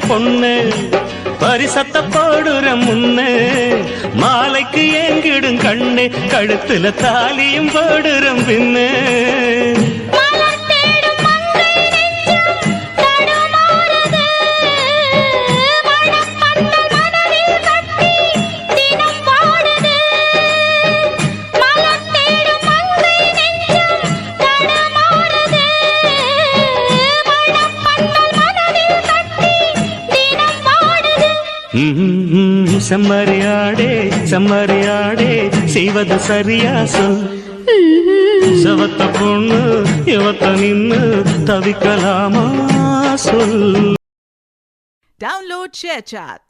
பொண்ணு பரிசத்த போடுற முன்னு மாலைக்கு ஏங்கிடும் கண்ணு கழுத்துல தாலியும் போடுற பின்னு செம்மறியாடே செம்மறியாடே செய்வது சரியா சொல் சவத்த பொண்ணு இவத்த நின்னு தவிக்கலாமா சொல். Download ShareChat.